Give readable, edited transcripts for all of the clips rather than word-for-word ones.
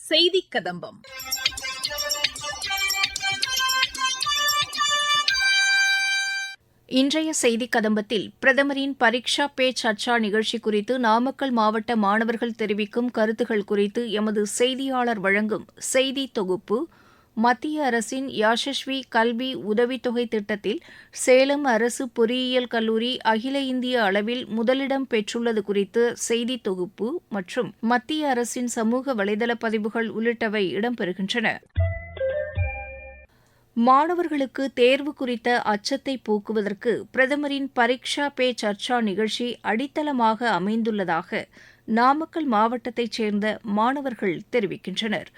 செய்தி கதம்பம். இன்றைய செய்தி கதம்பத்தில் பிரதமரின் பரீக்ஷா பே சர்ச்சா நிகழ்ச்சி குறித்து நாமக்கல் மாவட்ட மாணவர்கள் தெரிவிக்கும் கருத்துகள் குறித்து எமது செய்தியாளர் வழங்கும் செய்தி தொகுப்பு, மத்திய அரசின் யாஷஸ்வி கல்வி உதவித்தொகை திட்டத்தில் சேலம் அரசு பொறியியல் கல்லூரி அகில இந்திய அளவில் முதலிடம் பெற்றுள்ளது குறித்து செய்தி தொகுப்பு மற்றும் மத்திய அரசின் சமூக வலைதள பதிவுகள் உள்ளிட்டவை இடம்பெறுகின்றன. மாணவர்களுக்கு தேர்வு குறித்த அச்சத்தை போக்குவதற்கு பிரதமரின் பரீக்ஷா பே சர்ச்சா நிகழ்ச்சி அடித்தளமாக அமைந்துள்ளதாக நாமக்கல் மாவட்டத்தைச் சேர்ந்த மாணவர்கள் தெரிவிக்கின்றனர்.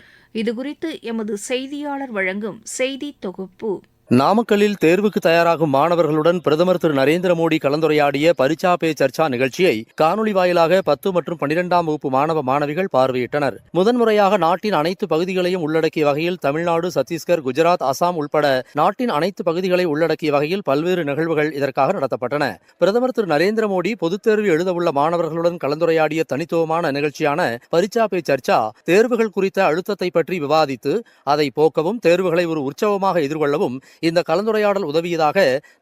இதுகுறித்து எமது செய்தியாளர் வழங்கும் செய்தி தொகுப்பு. நாமக்கல்லில் தேர்வுக்கு தயாராகும் மாணவர்களுடன் பிரதமர் திரு நரேந்திர மோடி கலந்துரையாடிய பரீட்சா பே சர்ச்சா நிகழ்ச்சியை காணொலி வாயிலாக 10 மற்றும் 12ஆம் வகுப்பு மாணவ மாணவிகள் பார்வையிட்டனர். முதன்முறையாக நாட்டின் அனைத்து பகுதிகளையும் உள்ளடக்கிய வகையில் தமிழ்நாடு, சத்தீஸ்கர், குஜராத், அசாம் உட்பட நாட்டின் அனைத்து பகுதிகளை உள்ளடக்கிய வகையில் பல்வேறு நிகழ்வுகள் இதற்காக நடத்தப்பட்டன. பிரதமர் திரு நரேந்திர மோடி பொதுத் தேர்வு எழுதவுள்ள மாணவர்களுடன் கலந்துரையாடிய தனித்துவமான நிகழ்ச்சியான பரீட்சா பே சர்ச்சா தேர்வுகள் குறித்த அழுத்தத்தை பற்றி விவாதித்து அதை போக்கவும் தேர்வுகளை ஒரு உற்சவமாக எதிர்கொள்ளவும் இந்த கலந்துரையாடல் உதவியதாக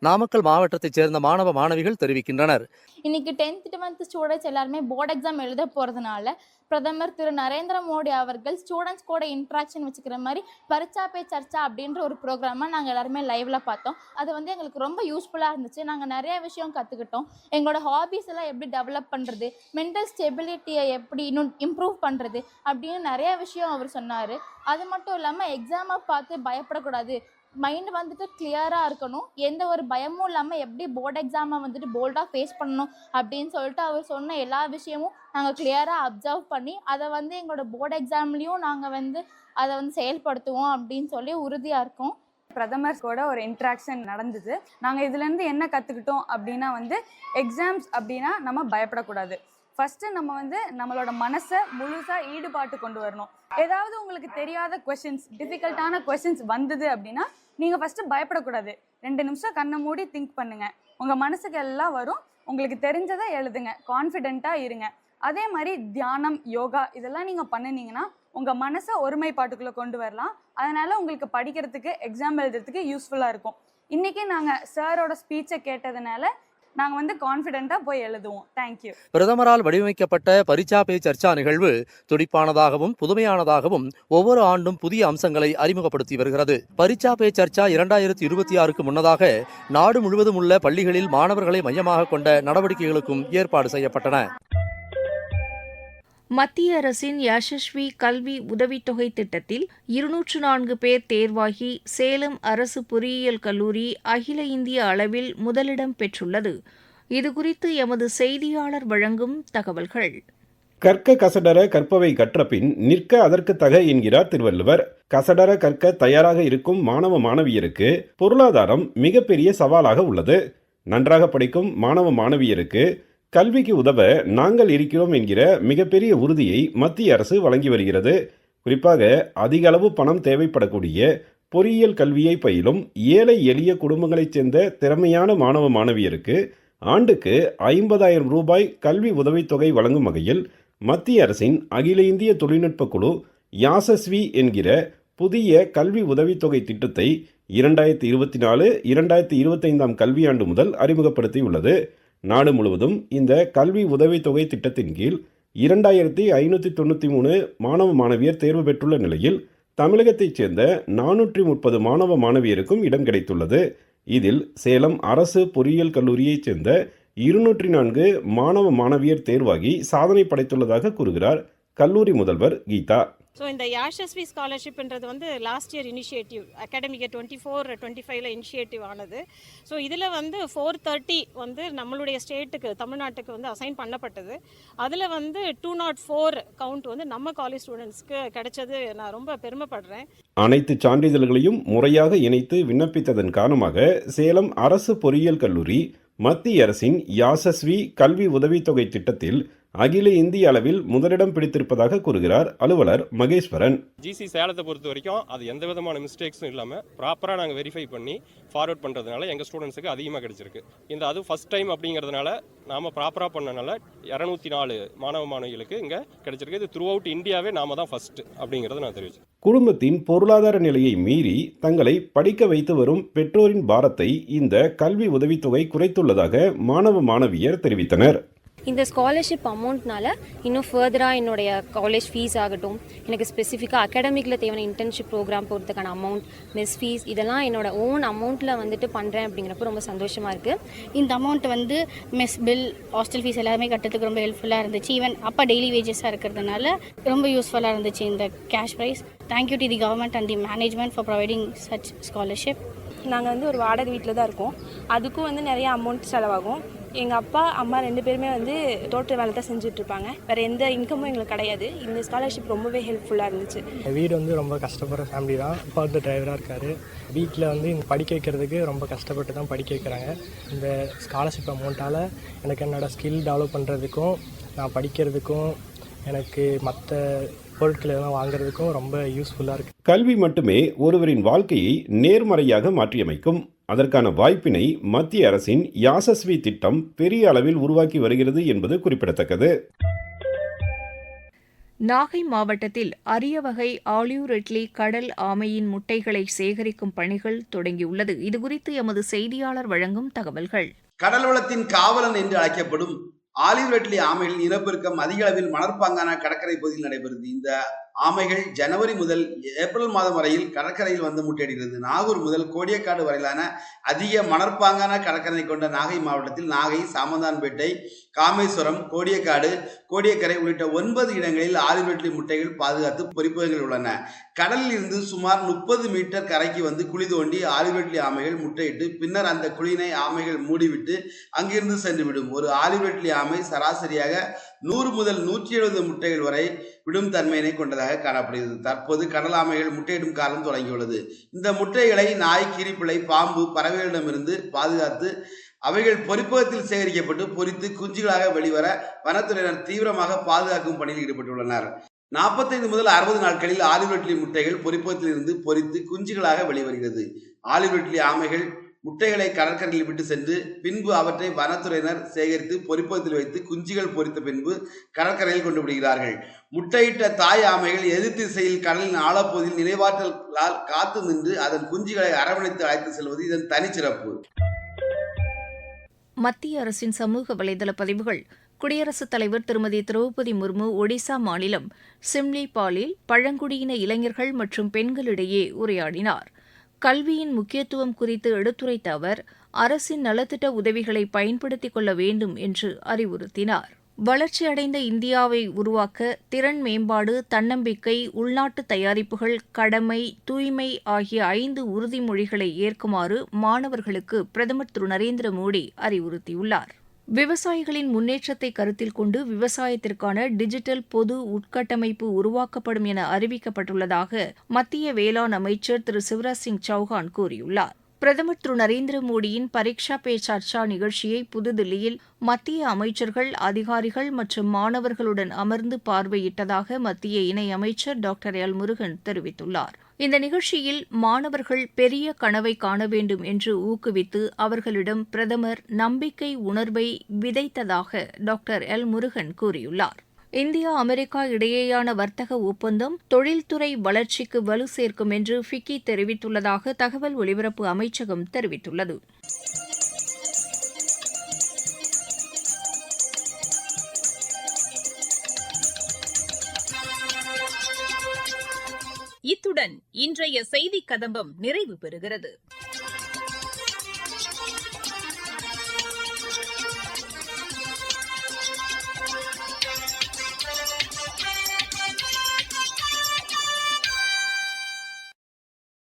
நாமக்கல் மாவட்டத்தைச் சேர்ந்த மாணவ மாணவிகள் தெரிவிக்கின்றனர். இன்னைக்கு 10th 12th ஸ்டூடெண்ட்ஸ் எல்லாருமே போர்டு எக்ஸாம் எழுத போகிறதுனால பிரதமர் திரு நரேந்திர மோடி அவர்கள் ஸ்டூடெண்ட்ஸ் கூட இன்ட்ராக்ஷன் வச்சுக்கிற மாதிரி பரீட்சா பே சர்ச்சா அப்படின்ற ஒரு ப்ரோக்ராமை நாங்கள் எல்லாருமே லைவ்ல பார்த்தோம். அது எங்களுக்கு ரொம்ப யூஸ்ஃபுல்லாக இருந்துச்சு. நாங்கள் நிறைய விஷயம் கற்றுக்கிட்டோம். எங்களோட ஹாபீஸ் எல்லாம் எப்படி டெவலப் பண்ணுறது, மென்டல் ஸ்டெபிலிட்டியை எப்படி இன்னும் இம்ப்ரூவ் பண்ணுறது அப்படின்னு நிறைய விஷயம் அவர் சொன்னார். அது மட்டும் இல்லாமல் எக்ஸாமை பார்த்து பயப்படக்கூடாது, மைண்டு கிளியராக இருக்கணும், எந்த ஒரு பயமும் இல்லாமல் எப்படி போர்டு எக்ஸாமை போல்டாக ஃபேஸ் பண்ணணும் அப்படின்னு சொல்லிட்டு அவர் சொன்ன எல்லா விஷயமும் நாங்கள் கிளியராக அப்சர்வ் பண்ணி அதை எங்களோட போர்டு எக்ஸாம்லேயும் நாங்கள் அதை செயல்படுத்துவோம் அப்படின்னு சொல்லி உறுதியாக இருக்கோம். பிரதமர் கூட ஒரு இன்ட்ராக்ஷன் நடந்தது. நாங்கள் இதுலேருந்து என்ன கற்றுக்கிட்டோம் அப்படின்னா எக்ஸாம்ஸ் அப்படின்னா நம்ம பயப்படக்கூடாது. ஃபஸ்ட்டு நம்ம நம்மளோட மனசை முழுசாக ஈடுபாட்டு கொண்டு வரணும். ஏதாவது உங்களுக்கு தெரியாத கொஷின்ஸ், டிஃபிகல்ட்டான கொஷின்ஸ் வந்தது அப்படின்னா நீங்கள் ஃபஸ்ட்டு பயப்படக்கூடாது. 2 நிமிஷம் கண்ணை மூடி திங்க் பண்ணுங்கள். உங்கள் மனசுக்கு எல்லாம் வரும். உங்களுக்கு தெரிஞ்சதை எழுதுங்க, கான்ஃபிடென்ட்டாக இருங்க. அதே மாதிரி தியானம், யோகா இதெல்லாம் நீங்கள் பண்ணினீங்கன்னா உங்கள் மனசை ஒருமைப்பாட்டுக்குள்ளே கொண்டு வரலாம். அதனால் உங்களுக்கு படிக்கிறதுக்கு, எக்ஸாம் எழுதுறதுக்கு யூஸ்ஃபுல்லாக இருக்கும். இன்றைக்கி நாங்கள் சாரோட ஸ்பீச்சை கேட்டதுனால நாங்கள் கான்ஃபிடென்ட்டாக போய் எழுதுவோம். தேங்க்யூ. பிரதமரால் வடிவமைக்கப்பட்ட பரீட்சா பே சர்ச்சா நிகழ்வு துடிப்பானதாகவும் புதுமையானதாகவும் ஒவ்வொரு ஆண்டும் புதிய அம்சங்களை அறிமுகப்படுத்தி வருகிறது. பரீட்சா பே சர்ச்சா 2026க்கு முன்னதாக நாடு முழுவதும் உள்ள பள்ளிகளில் மாணவர்களை மையமாக கொண்ட நடவடிக்கைகளுக்கும் ஏற்பாடு செய்யப்பட்டன. மத்திய அரசின் யாஷஸ்வி கல்வி உதவித்தொகை திட்டத்தில் 204 பேர் தேர்வாகி சேலம் அரசு பொறியியல் கல்லூரி அகில இந்திய அளவில் முதலிடம் பெற்றுள்ளது. இதுகுறித்து எமது செய்தியாளர் வழங்கும் தகவல்கள். கற்க கசடர கற்பவை கற்றபின் நிற்க அதற்கு தக என்கிறார் திருவள்ளுவர். கசடர கற்க தயாராக இருக்கும் மாணவ மாணவியருக்கு பொருளாதாரம் மிகப்பெரிய சவாலாக உள்ளது. நன்றாக படிக்கும் மாணவ மாணவியருக்கு கல்விக்கு உதவ நாங்கள் இருக்கிறோம் என்கிற மிகப்பெரிய உறுதியை மத்திய அரசு வழங்கி வருகிறது. குறிப்பாக அதிக அளவு பணம் தேவைப்படக்கூடிய பொறியியல் கல்வியை பயிலும் ஏழை எளிய குடும்பங்களைச் சேர்ந்த திறமையான மாணவ மாணவியருக்கு ஆண்டுக்கு 50,000 ரூபாய் கல்வி உதவித்தொகை வழங்கும் வகையில் மத்திய அரசின் அகில இந்திய தொழில்நுட்ப குழு யாசஸ்வி என்கிற புதிய கல்வி உதவித்தொகை திட்டத்தை 2024-2025 கல்வியாண்டு முதல் அறிமுகப்படுத்தியுள்ளது. நாடு முழுவதும் இந்த கல்வி உதவித்தொகை திட்டத்தின் கீழ் 2593 மாணவ மாணவியர் தேர்வு பெற்றுள்ள நிலையில் தமிழகத்தைச் சேர்ந்த 430 மாணவ மாணவியருக்கும் இடம் கிடைத்துள்ளது. இதில் சேலம் அரசு பொறியியல் கல்லூரியைச் சேர்ந்த 204 மாணவ மாணவியர் தேர்வாகி சாதனை படைத்துள்ளதாக கூறுகிறார் கல்லூரி முதல்வர் கீதா. ஸோ இந்த Yashasvi ஸ்காலர்ஷிப்ன்றது last year initiative, academic 24-25 initiative ஆனது. ஸோ இதில் 430 நம்மளுடைய ஸ்டேட்டுக்கு, தமிழ்நாட்டுக்கு அசைன் பண்ணப்பட்டது. அதில் 204 கவுண்ட் நம்ம காலேஜ் ஸ்டூடெண்ட்ஸ்க்கு கிடைச்சது. நான் ரொம்ப பெருமைப்படுறேன். அனைத்து சான்றிதழ்களையும் முறையாக இணைத்து விண்ணப்பித்ததன் காரணமாக சேலம் அரசு பொறியியல் கல்லூரி மத்திய அரசின் யாசஸ்வி கல்வி உதவித்தொகை திட்டத்தில் அகில இந்திய அளவில் முதலிடம் பிடித்திருப்பதாக கூறுகிறார் அலுவலர் மகேஸ்வரன். ஜிசி சேலத்தை பொறுத்த வரைக்கும் அது எந்த விதமான மிஸ்டேக்ஸும் இல்லாமல் ப்ராப்பராக நாங்கள் வெரிஃபை பண்ணி ஃபார்வர்ட் பண்ணுறதுனால எங்கள் ஸ்டூடெண்ட்ஸுக்கு அதிகமாக கிடைச்சிருக்கு. அது ஃபஸ்ட் டைம் அப்படிங்கிறதுனால நாம் ப்ராப்பராக பண்ணனால 204 மாணவிகளுக்கு இங்கே கிடைச்சிருக்கு. இது த்ரூ அவுட் இந்தியாவே நாம தான் ஃபர்ஸ்ட் அப்படிங்கிறத நான் தெரிவிச்சேன். குடும்பத்தின் பொருளாதார நிலையை மீறி தங்களை படிக்க வைத்து வரும் பெற்றோரின் பாரத்தை இந்த கல்வி உதவித்தொகை குறைத்துள்ளதாக மாணவியர் தெரிவித்தனர். இந்த ஸ்காலர்ஷிப் அமௌண்ட்னால இன்னும் ஃபர்தராக என்னுடைய காலேஜ் ஃபீஸ் ஆகட்டும், எனக்கு ஸ்பெசிஃபிக்காக அகாடமிக்கில் தேவையான இன்டர்ன்ஷிப் ப்ரோக்ராம் போகிறதுக்கான அமௌண்ட், மெஸ் ஃபீஸ், இதெல்லாம் என்னோட ஓன் அமௌண்ட்டில் பண்ணுறேன் அப்படிங்கிறப்ப ரொம்ப சந்தோஷமாக இருக்குது. இந்த amount mess bill, hostel fees எல்லாமே கட்டுறதுக்கு ரொம்ப ஹெல்ப்ஃபுல்லாக இருந்துச்சு. ஈவன் அப்பா டெய்லி வேஜஸாக இருக்கிறதுனால ரொம்ப யூஸ்ஃபுல்லாக இருந்துச்சு இந்த cash prize. Thank you to the government and the management for providing such scholarship. நாங்கள் ஒரு வாடகை வீட்டில் தான் இருக்கோம். அதுக்கும் நிறைய அமௌண்ட் செலவாகும். எங்கள் அப்பா அம்மா 2 பேருமே தோட்ட வேலை தான் செஞ்சுட்ருப்பாங்க. வேறு எந்த இன்கமும் எங்களுக்கு கிடையாது. இந்த ஸ்காலர்ஷிப் ரொம்பவே ஹெல்ப்ஃபுல்லாக இருந்துச்சு. வீடு ரொம்ப கஷ்டப்படுற ஃபேமிலி தான். அப்பா டிரைவராக இருக்கார். வீட்டில் படிக்க வைக்கிறதுக்கு ரொம்ப கஷ்டப்பட்டு தான் படிக்க வைக்கிறாங்க. இந்த ஸ்காலர்ஷிப் அமௌண்ட்டால் எனக்கு என்னோடய ஸ்கில் டெவலப் பண்ணுறதுக்கும், நான் படிக்கிறதுக்கும், எனக்கு மற்ற பொருட்கள் எல்லாம் வாங்குறதுக்கும் ரொம்ப யூஸ்ஃபுல்லாக இருக்குது. கல்வி மட்டுமே ஒருவரின் வாழ்க்கையை நேர்மறையாக மாற்றியமைக்கும். அதற்கான வாய்ப்பினை மத்திய அரசின் யாசஸ்வி திட்டம் பெரிய அளவில் உருவாக்கி வருகிறது என்பது குறிப்பிடத்தக்கது. நாகை மாவட்டத்தில் அரிய வகை ஆலிவ் ரிட்லி கடல் ஆமையின் முட்டைகளை சேகரிக்கும் பணிகள் தொடங்கியுள்ளது. இதுகுறித்து எமது செய்தியாளர் வழங்கும் தகவல்கள். கடல் வளத்தின் காவலன் என்று அழைக்கப்படும் ஆலிவ் ரிட்லி ஆமைகளின் இனப்பெருக்கம் அதிக அளவில் மணற்பாங்கான கடற்கரை பகுதியில் நடைபெறுது. இந்த ஆமைகள் ஜனவரி முதல் ஏப்ரல் மாதம் வரையில் கடற்கரையில் வந்து முட்டையிடுகிறது. நாகூர் முதல் கோடியக்காடு வரையிலான அதிக மணற்பாங்கான கடற்கரை கொண்ட நாகை மாவட்டத்தில் நாகை, சாமந்தான்பேட்டை, காமேஸ்வரம், கோடியக்கரை உள்ளிட்ட 9 இடங்களில் ஆலிவ் ரிட்லி முட்டைகள் பாதுகாத்து பொறிப்பகங்கள் உள்ளன. கடலில் இருந்து சுமார் 30 மீட்டர் கரைக்கு வந்து குழி தோண்டி ஆலிவ் ரிட்லி ஆமைகள் முட்டையிட்டு பின்னர் அந்த குழியினை ஆமைகள் மூடிவிட்டு அங்கிருந்து சென்றுவிடும். ஒரு ஆலிவ் ரிட்லி ஆமை சராசரியாக 100 முதல் 170 முட்டைகள் வரை விடும் தன்மையினை கொண்டதாக காணப்படுகிறது. தற்போது கடல் ஆமைகள் முட்டையிடும் காலம் தொடங்கியுள்ளது. இந்த முட்டைகளை நாய், கீரிப்பிள்ளை, பாம்பு, பறவைகளிடமிருந்து பாதுகாத்து அவைகள் பொறிப்பகத்தில் சேகரிக்கப்பட்டு பொறித்து குஞ்சுகளாக வெளிவர வனத்துறையினர் தீவிரமாக பாதுகாக்கும் பணியில் ஈடுபட்டுள்ளனர். 45 முதல் 60 நாட்களில் ஆலிவ் ரிட்லி முட்டைகள் பொறிப்பகத்தில் இருந்து பொறித்து குஞ்சுகளாக வெளிவருகிறது. ஆலிவ் ரிட்லி ஆமைகள் முட்டைகளை கடற்கரையில் விட்டு சென்று பின்பு அவற்றை வனத்துறையினர் சேகரித்து பொறிப்பகத்தில் வைத்து குஞ்சுகள் பொறித்த பின்பு கடற்கரையில் கொண்டு விடுகிறார்கள். முட்டையிட்ட தாய் ஆமைகள் எதிர் திசையில் கடலின் ஆழப்பகுதியில் நினைவாற்றலால் காத்து நின்று அதன் குஞ்சுகளை அரவணைத்து அழைத்து செல்வது இதன் தனிச்சிறப்பு. மத்திய அரசின் சமூக வலைதள பதிவுகள். குடியரசுத் தலைவர் திருமதி திரௌபதி முர்மு ஒடிசா மாநிலம் சிம்லிபாலில் பழங்குடியின இளைஞர்கள் மற்றும் பெண்களிடையே உரையாடினார். கல்வியின் முக்கியத்துவம் குறித்து எடுத்துரைத்த அவர் அரசின் நலத்திட்ட உதவிகளை பயன்படுத்திக் கொள்ள வேண்டும் என்று அறிவுறுத்தினார். வளர்ச்சியடைந்த இந்தியாவை உருவாக்க திறன் மேம்பாடு, தன்னம்பிக்கை, உள்நாட்டு தயாரிப்புகள், கடமை, தூய்மை ஆகிய 5 உறுதிமொழிகளை ஏற்குமாறு மாணவர்களுக்கு பிரதமர் திரு நரேந்திர மோடி அறிவுறுத்தியுள்ளார். விவசாயிகளின் முன்னேற்றத்தை கருத்தில் கொண்டு விவசாயத்திற்கான டிஜிட்டல் பொது உட்கட்டமைப்பு உருவாக்கப்படும் என அறிவிக்கப்பட்டுள்ளதாக மத்திய வேளாண் அமைச்சர் திரு சிவராஜ் சிங் சௌஹான் கூறியுள்ளார். பிரதமர் திரு நரேந்திர மோடியின் பரீக்ஷா பே சர்ச்சா நிகழ்ச்சியை புதுதில்லியில் மத்திய அமைச்சர்கள், அதிகாரிகள் மற்றும் மாணவர்களுடன் அமர்ந்து பார்வையிட்டதாக மத்திய இணையமைச்சர் டாக்டர் எல் முருகன் தெரிவித்துள்ளார். இந்த நிகழ்ச்சியில் மாணவர்கள் பெரிய கனவை காண வேண்டும் என்று ஊக்குவித்து அவர்களிடம் பிரதமர் நம்பிக்கை உணர்வை விதைத்ததாக டாக்டர் எல் முருகன் கூறியுள்ளார். இந்தியா, அமெரிக்கா இடையேயான வர்த்தக ஒப்பந்தம் தொழில்துறை வளர்ச்சிக்கு வலு சேர்க்கும் என்று ஃபிக்கி தெரிவித்துள்ளதாக தகவல் ஒலிபரப்பு அமைச்சகம் தெரிவித்துள்ளது. இத்துடன் இன்றைய செய்திக் கதம்பம் நிறைவு பெறுகிறது.